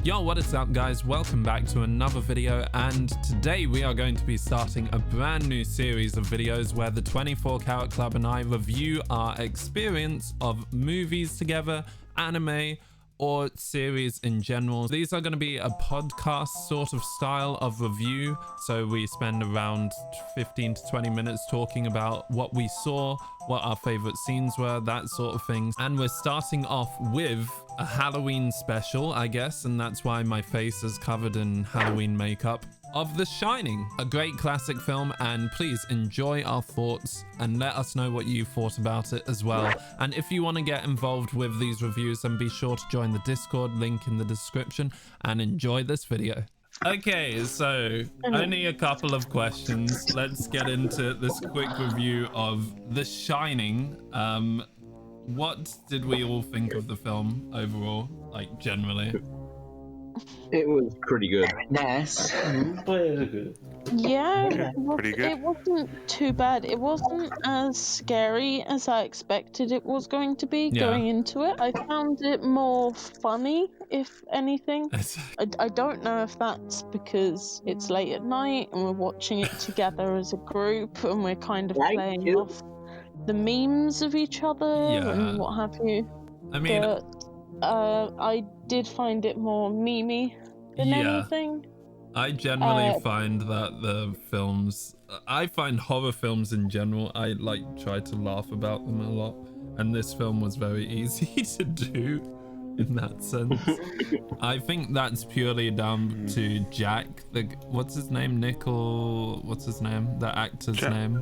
Yo, what is up guys? Welcome back to another video, and today we are going to be starting a brand new series of videos where the 24KARAT Club and I review our experience of movies together, anime, or series in general. These are going to be a podcast sort of style of review, so we spend around 15 to 20 minutes talking about what we saw, what our favorite scenes were, that sort of things. And we're starting off with a Halloween special, I guess, and that's why my face is covered in Halloween makeup, of The Shining, a great classic film. And please enjoy our thoughts and let us know what you thought about it as well. And if you want to get involved with these reviews, then be sure to join the Discord, link in the description, and enjoy this video. Okay, so only a couple of questions. Let's get into this quick review of The Shining. What did we all think of the film overall, like generally? It was pretty good. Nice. Yeah, Pretty good. it wasn't too bad. It wasn't as scary as I expected it was going to be going into it. I found it more funny, if anything. I don't know if that's because it's late at night and we're watching it together as a group and we're kind of playing off the memes of each other and what have you. I mean, but I did find it more memey than anything. I generally find that the films, I find horror films in general, I like try to laugh about them a lot, and this film was very easy to do in that sense. I think that's purely down to Jack, what's his name, what's his name, the actor's name?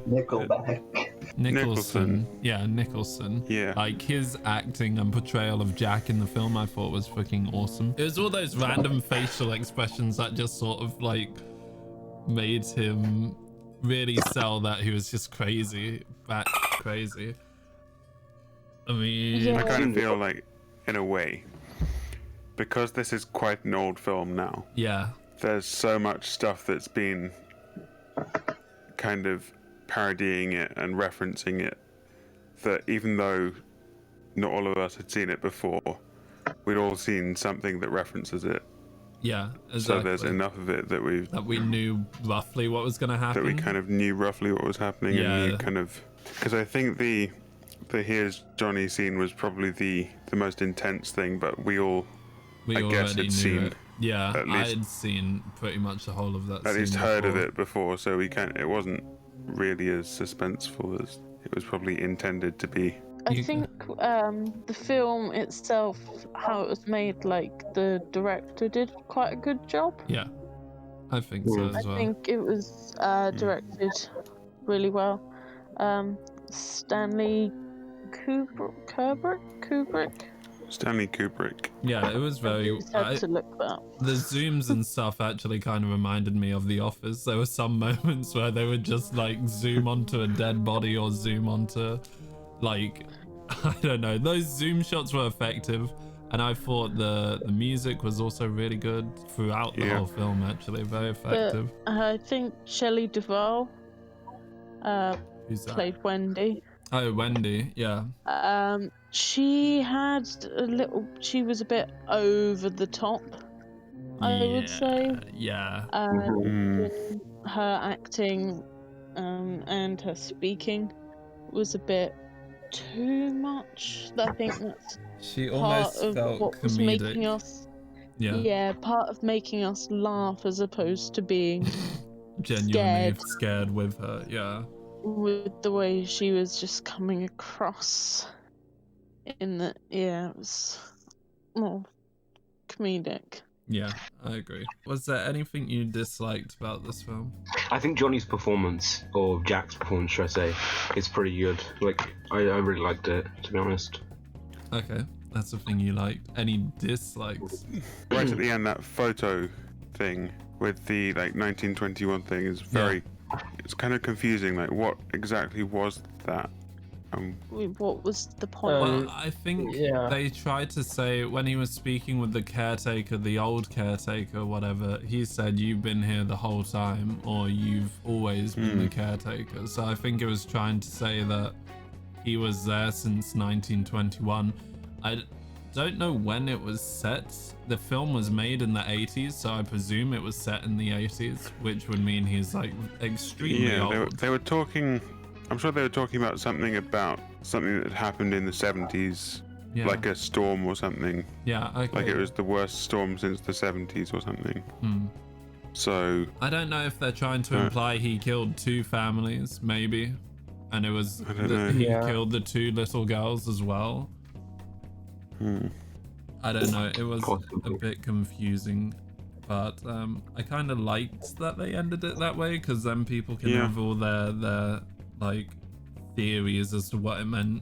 Nicholson. Yeah, Nicholson. Yeah. Like his acting and portrayal of Jack in the film, I thought was freaking awesome. It was all those random facial expressions that just sort of like made him really sell that he was just crazy, crazy. I mean, I kind of feel like, in a way, because this is quite an old film now. Yeah. There's so much stuff that's been kind of parodying it and referencing it, that even though not all of us had seen it before, we'd all seen something that references it. Yeah, exactly. So there's enough of it that we knew roughly what was going to happen. That we kind of knew roughly what was happening, and knew kind of, because I think the Here's Johnny scene was probably the most intense thing, but we all I guess had seen. Yeah, I had seen pretty much the whole of that. At least heard of it before, so it wasn't really as suspenseful as it was probably intended to be. I think the film itself, how it was made, like the director did quite a good job. Yeah, I think so as well. I think it was directed really well. Stanley Kubrick. Stanley Kubrick. Yeah, it was very. To look that. The zooms and stuff actually kind of reminded me of The Office. There were some moments where they would just like zoom onto a dead body or zoom onto, like, I don't know. Those zoom shots were effective, and I thought the music was also really good throughout the whole film. Actually, very effective. But, I think Shelley Duvall played Wendy. Oh, Wendy, yeah. She was a bit over the top, I would say. Yeah. Her acting and her speaking was a bit too much. I think that's she part almost of felt what comedic. was making us. Yeah, part of making us laugh as opposed to being genuinely scared with her. Yeah. With the way she was just coming across in the it was more comedic. Yeah, I agree. Was there anything you disliked about this film? I think Johnny's performance, or Jack's performance, should I say, is pretty good. Like, I really liked it, to be honest. Okay, that's the thing you liked. Any dislikes? Right at the end, that photo thing with the 1921 thing is very. It's kind of confusing. Like, what exactly was that? What was the point? Well, I think they tried to say when he was speaking with the caretaker, the old caretaker, whatever, he said, "You've been here the whole time," or "You've always been the caretaker." So I think it was trying to say that he was there since 1921. I don't know when it was set. The film was made in the 80s, so I presume it was set in the 80s, which would mean he's like extremely old. They were talking. I'm sure they were talking about something that happened in the 70s, like a storm or something. Yeah, okay. Like it was the worst storm since the 70s or something. So I don't know if they're trying to imply he killed 2 families, maybe, and it was he killed the 2 little girls as well. I don't know. It was a bit confusing, but I kind of liked that they ended it that way, because then people can have all their like theories as to what it meant.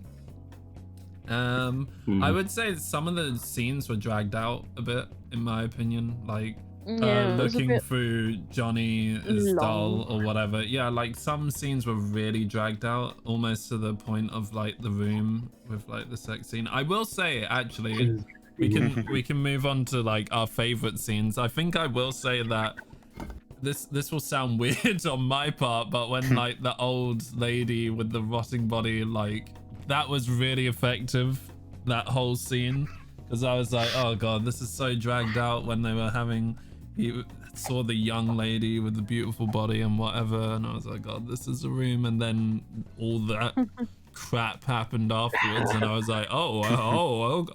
I would say some of the scenes were dragged out a bit, in my opinion. Like looking through Johnny is dull or whatever. Yeah, like some scenes were really dragged out, almost to the point of like the room with like the sex scene. I will say, actually, we can move on to like our favorite scenes. I think I will say that this will sound weird on my part, but when like the old lady with the rotting body, like that was really effective, that whole scene, because I was like, oh god, this is so dragged out. When they were having, he saw the young lady with the beautiful body and whatever, and I was like, god, this is a room. And then all that crap happened afterwards, and I was like, oh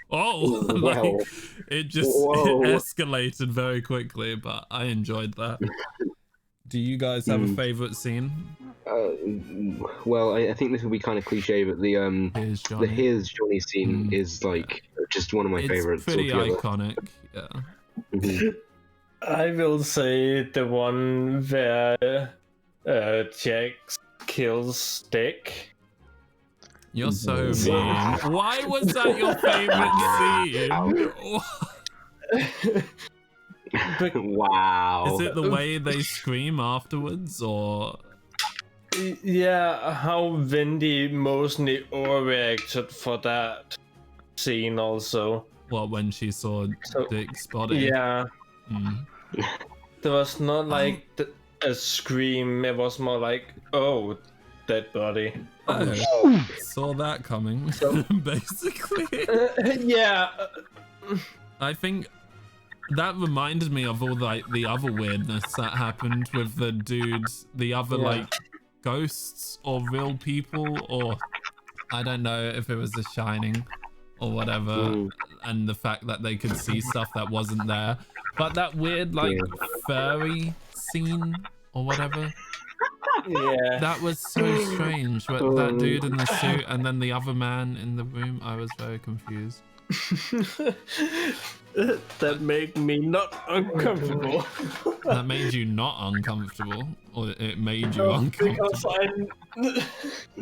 like it just escalated very quickly, but I enjoyed that. Do you guys have a favorite scene? Well, I think this will be kind of cliche, but the Here's Johnny scene is like just one of my favorites. It's pretty iconic, yeah. I will say the one where Jax kills Dick. You're so mean. Why was that your favorite scene? Wow. Is it the way they scream afterwards, or? Yeah, how Wendy mostly overreacted for that scene also. Well, when she saw Dick's body. Yeah. There was not like a scream, it was more like, oh, dead body. Oh, saw that coming, basically. Yeah. I think that reminded me of all like the other weirdness that happened with the dudes, the other like ghosts or real people, or I don't know if it was The Shining or whatever, and the fact that they could see stuff that wasn't there. But that weird like furry scene or whatever. Yeah. That was so strange. But that dude in the suit and then the other man in the room, I was very confused. That made me not uncomfortable. That made you not uncomfortable, or it made you uncomfortable?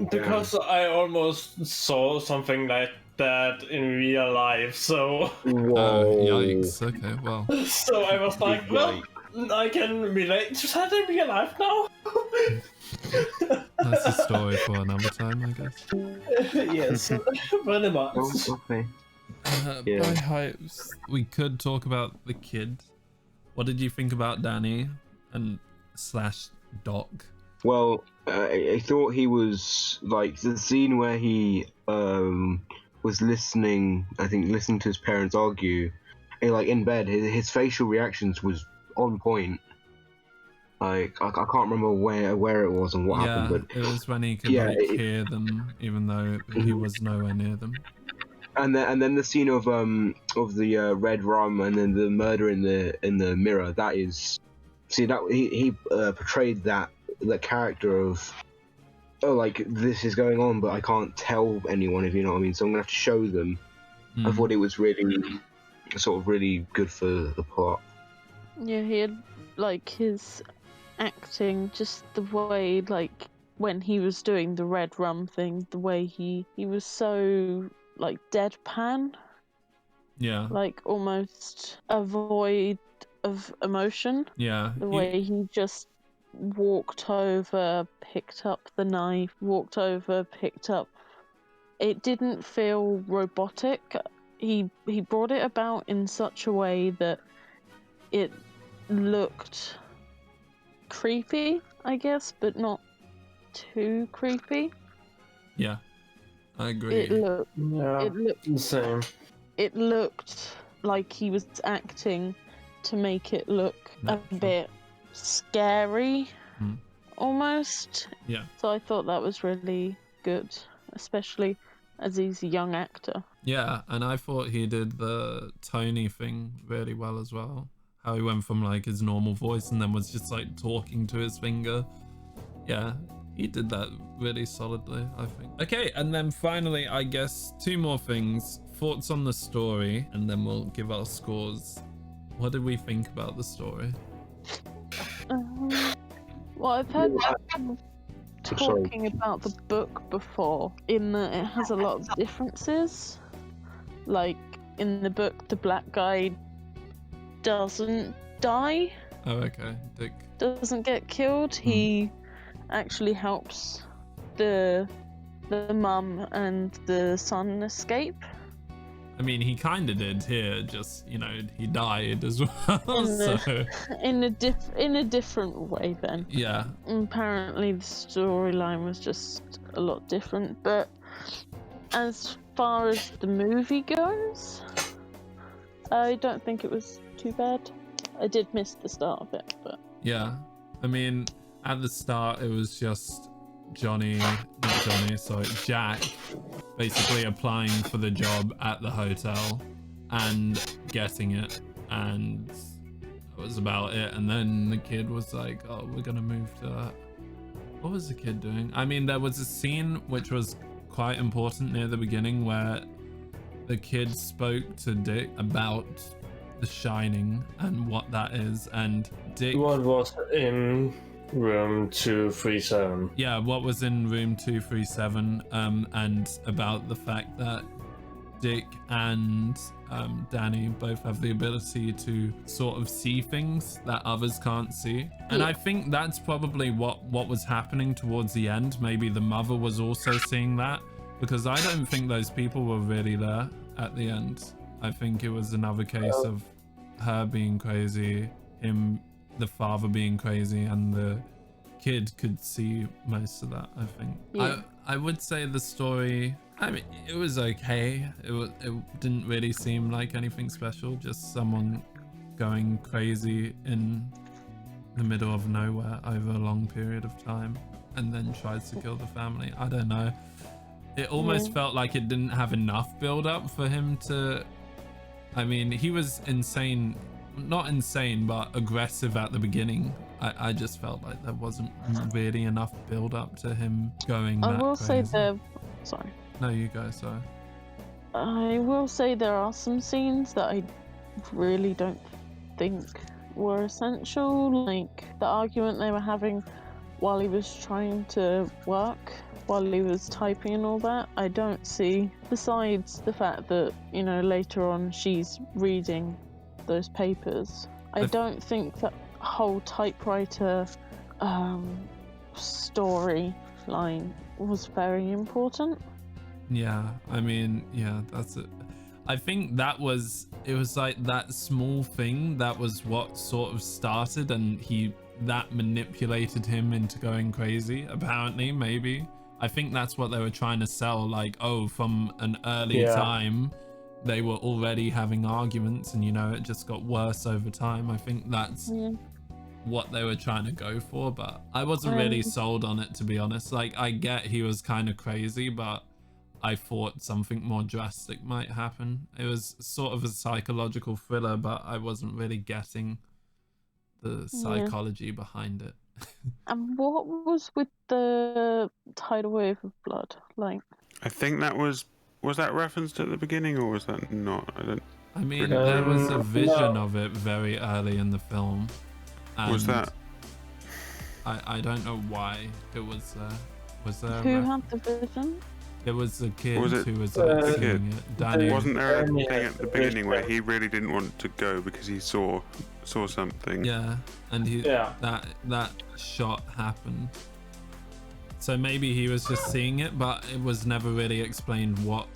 Because I almost saw something like that in real life, so... Oh, yikes. Okay, well. So I was like, well, I can relate to that in real life now. That's a story for another time, I guess. Yes, pretty much. Okay. By hopes, we could talk about the kid. What did you think about Danny and / Doc? Well, I thought he was like the scene where he was listening to his parents argue, and, like in bed, his facial reactions was on point. Like I can't remember where it was and what happened, but it was when he could hear them, even though he was nowhere near them. And then the scene of the red rum and then the murder in the mirror. That is, see that he portrayed that character of, oh, like this is going on, but I can't tell anyone, if you know what I mean. So I'm gonna have to show them. I thought it was really good for the plot. Yeah, he had like his acting, just the way like when he was doing the red rum thing, the way he was so like deadpan, like almost a void of emotion. The way he just walked over, picked up the knife, walked over, picked up. It didn't feel robotic. He brought it about in such a way that it looked creepy, I guess, but not too creepy. Yeah, I agree. It looked the same. it looked like he was acting to make it look Natural. a bit scary, almost. Yeah. So I thought that was really good, especially as he's a young actor. Yeah, and I thought he did the Tony thing really well as well. How he went from like his normal voice and then was just like talking to his finger. Yeah, he did that really solidly, I think. Okay, and then finally, I guess 2 more things. Thoughts on the story, and then we'll give our scores. What did we think about the story? Well, I've heard people talking about the book before, in that it has a lot of differences. Like, in the book, the black guy doesn't die. Oh, okay. Dick. Doesn't get killed. He actually helps the mum and the son escape. I mean, he kind of did here, just, you know, he died as well, so... In a different way, then. Yeah. Apparently, the storyline was just a lot different, but as far as the movie goes, I don't think it was too bad. I did miss the start of it, but... Yeah. I mean, at the start, it was just Jack basically applying for the job at the hotel and getting it, and that was about it. And then the kid was like, oh, we're gonna move to... What was the kid doing? I mean, there was a scene which was quite important near the beginning where the kid spoke to Dick about The Shining and what that is, and Dick... What was in room 237? Yeah, what was in room 237, and about the fact that Dick and Danny both have the ability to sort of see things that others can't see. And I think that's probably what was happening towards the end. Maybe the mother was also seeing that, because I don't think those people were really there at the end. I think it was another case of her being crazy, him, the father being crazy, and the kid could see most of that, I think. Yeah. I would say the story, I mean, it was okay. It didn't really seem like anything special, just someone going crazy in the middle of nowhere over a long period of time and then tries to kill the family. I don't know. It almost felt like it didn't have enough build up for him to... I mean, he was insane, not insane, but aggressive at the beginning. I just felt like there wasn't really enough build up to him going I that will crazy. say sorry. No, you go, sorry. I will say there are some scenes that I really don't think were essential, like the argument they were having while he was trying to work, while he was typing and all that. I don't see, besides the fact that, you know, later on she's reading those papers, I don't think that whole typewriter storyline was very important. Yeah, I mean, yeah, that's it. I think it was like that small thing that was what sort of started, and that manipulated him into going crazy, apparently, maybe. I think that's what they were trying to sell, like, oh, from an early time, they were already having arguments, and, you know, it just got worse over time. I think that's what they were trying to go for, but I wasn't really sold on it, to be honest. Like, I get he was kind of crazy, but I thought something more drastic might happen. It was sort of a psychological thriller, but I wasn't really getting the psychology behind it. And what was with the tidal wave of blood? Like, I think that was that referenced at the beginning, or was that not? I mean, there was a vision of it very early in the film. And was that? I don't know why it was there. Was there? who had the vision? It was a kid Was it who was the seeing kid? it. Danny. Wasn't there a thing at the beginning where he really didn't want to go because he saw something? Yeah, and that shot happened. So maybe he was just seeing it, but it was never really explained what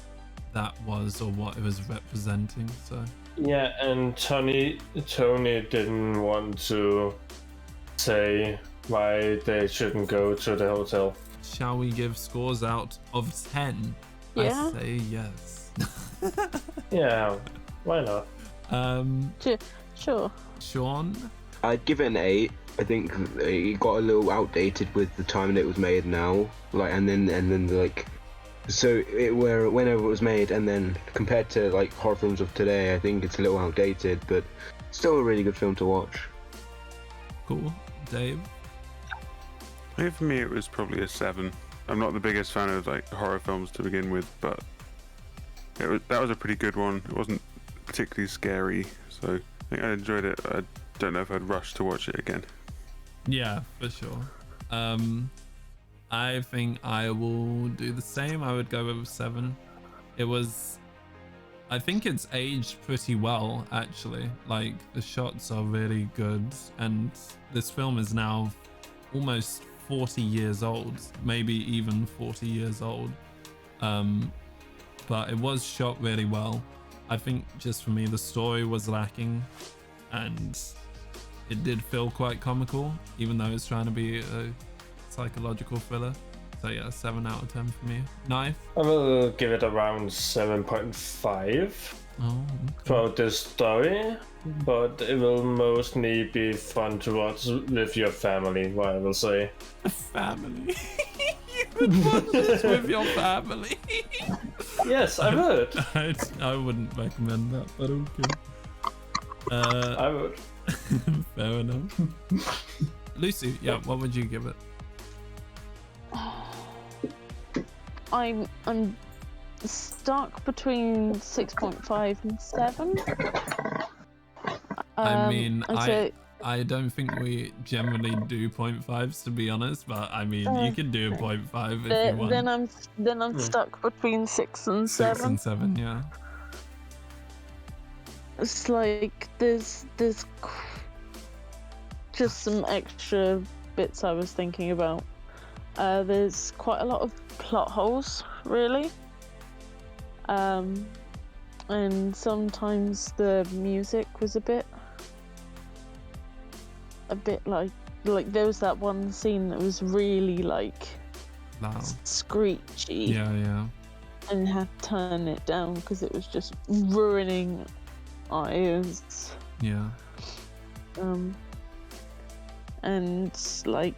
that was or what it was representing. So Yeah, and Tony didn't want to say why they shouldn't go to the hotel. shall we give scores out of 10? Yeah. I say yes. Yeah, why not? Sure. Sean? I'd give it an 8. I think it got a little outdated with the time that it was made now. Like, and then like, so whenever it was made, and then compared to like horror films of today, I think it's a little outdated, but still a really good film to watch. Cool. Dave? I think for me it was probably a 7. I'm not the biggest fan of like horror films to begin with, but that was a pretty good one. It wasn't particularly scary, so I think I enjoyed it. I don't know if I'd rush to watch it again. Yeah, for sure. I think I will do the same. I would go with 7. I think it's aged pretty well, actually. Like, the shots are really good, and this film is now almost 40 years old, maybe even 40 years old. But it was shot really well. I think just for me, the story was lacking, and it did feel quite comical, even though it's trying to be a psychological thriller. So yeah, 7 out of 10 for me. Knife? I will give it around 7.5 for the story, but it will mostly be fun to watch with your family, what I will say. Family? You would watch this with your family? Yes, I would. I wouldn't recommend that, but okay. I would. Fair enough. Lucy, yeah, what would you give it? I'm stuck between 6.5 and 7. I mean, so, I don't think we generally do 0.5s, to be honest, but I mean, you can do a 0.5 if you want. Then I'm stuck between 6 and 7. 6 and 7, yeah. It's like there's just some extra bits I was thinking about. There's quite a lot of plot holes, really. And sometimes the music was a bit like there was that one scene that was really like Loud. Screechy. Yeah. And had to turn it down because it was just ruining our ears. Yeah. And like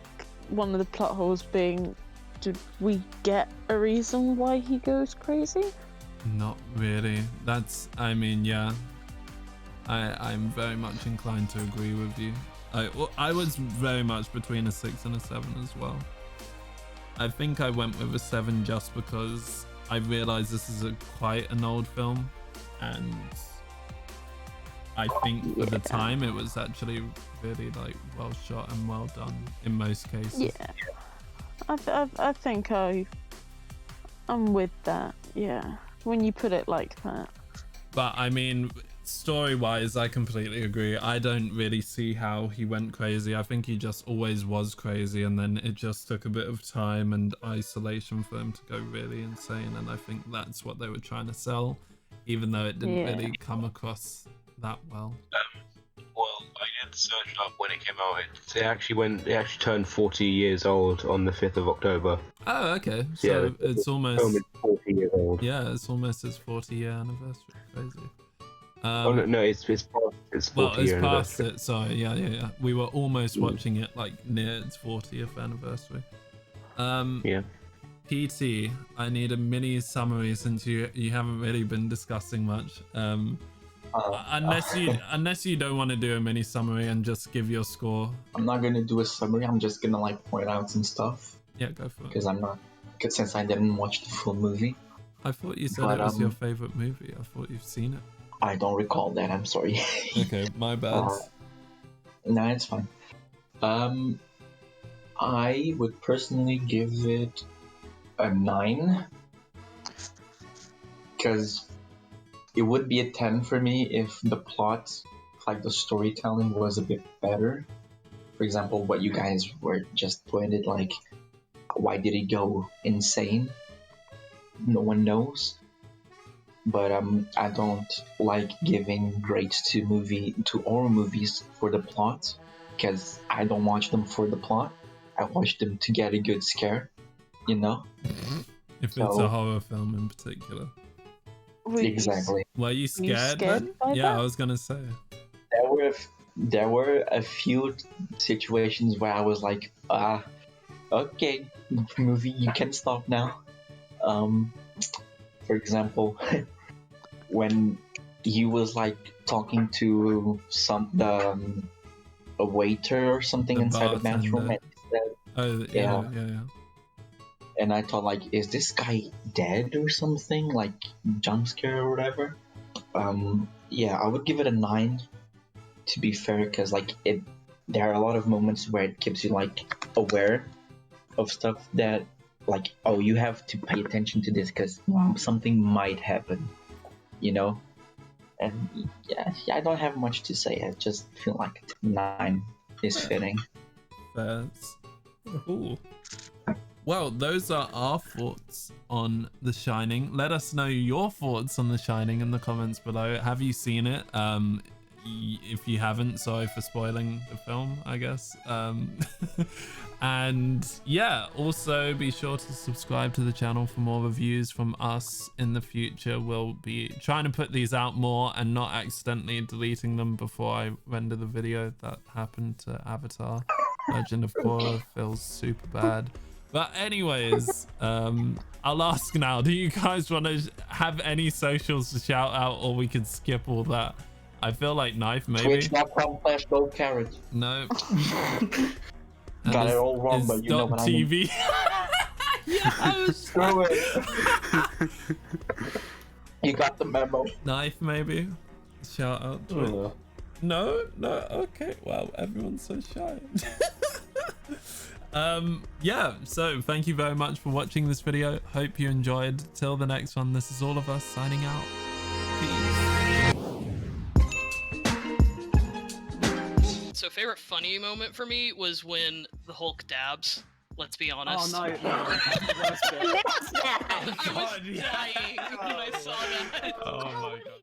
one of the plot holes being, did we get a reason why he goes crazy? Not really. I mean, yeah. I'm very much inclined to agree with you. I was very much between a 6 and a 7 as well. I think I went with a 7 just because I realized this is quite an old film, and I think for the time it was actually really like well shot and well done in most cases. Yeah, I think I'm with that. Yeah, when you put it like that. But I mean, story-wise, I completely agree. I don't really see how he went crazy. I think he just always was crazy, and then it just took a bit of time and isolation for him to go really insane, and I think that's what they were trying to sell, even though it didn't really come across that well. Well, I did search up when it came out. It actually turned 40 years old on the 5th of October. Oh, okay. So yeah, it's almost... film is 40 years old. Yeah, it's almost his 40-year anniversary. Crazy. Oh no, it's past its 40th well, it's past anniversary. it. Sorry, yeah. We were almost watching it like near its 40th anniversary. Yeah. PT, I need a mini summary since you haven't really been discussing much. Unless you don't want to do a mini summary and just give your score. I'm not gonna do a summary. I'm just gonna like point out some stuff. Yeah, go for it. Because since I didn't watch the full movie. I thought you said it was your favorite movie. I thought you've seen it. I don't recall that. I'm sorry. Okay, my bad. No, it's fine. I would personally give it a 9 because it would be a 10 for me if the plot, like the storytelling, was a bit better. For example, what you guys were just pointed, like, why did he go insane? No one knows. But I don't like giving grades to horror movies for the plot, because I don't watch them for the plot. I watch them to get a good scare, you know? If it's a horror film in particular. Exactly. Were you scared, scared then? by Yeah, that? I was gonna say. There were a few situations where I was like, okay, movie, you can stop now. For example, when he was like talking to a waiter or something The inside the bathroom, bartender. and he said, Oh, yeah. and I thought like, is this guy dead or something, like jump scare or whatever? Yeah, I would give it a 9, to be fair, because like there are a lot of moments where it keeps you like aware of stuff that like, oh, you have to pay attention to this because something might happen, you know. And yeah, I don't have much to say. I just feel like 9 is fitting. That's cool. Well, those are our thoughts on The Shining. Let us know your thoughts on The Shining in the comments below. Have you seen it? If you haven't, sorry for spoiling the film, I guess. And yeah, also be sure to subscribe to the channel for more reviews from us in the future. We'll be trying to put these out more and not accidentally deleting them before I render the video. That happened to Avatar. Legend of Korra feels super bad. But anyways, I'll ask now, do you guys want to have any socials to shout out, or we can skip all that? I feel like Knife, maybe. Twitch.com/GoldKarat. No. Got it all wrong, but you know what I mean. TV. Yeah, I was Screw it. You got the memo. Knife, maybe. Shout out to it. No, okay. Wow, everyone's so shy. Yeah, so thank you very much for watching this video. Hope you enjoyed. Till the next one, this is all of us signing out. Peace. So favorite funny moment for me was when the Hulk dabs. Let's be honest. Oh no! I was dying when I saw that. Oh my god.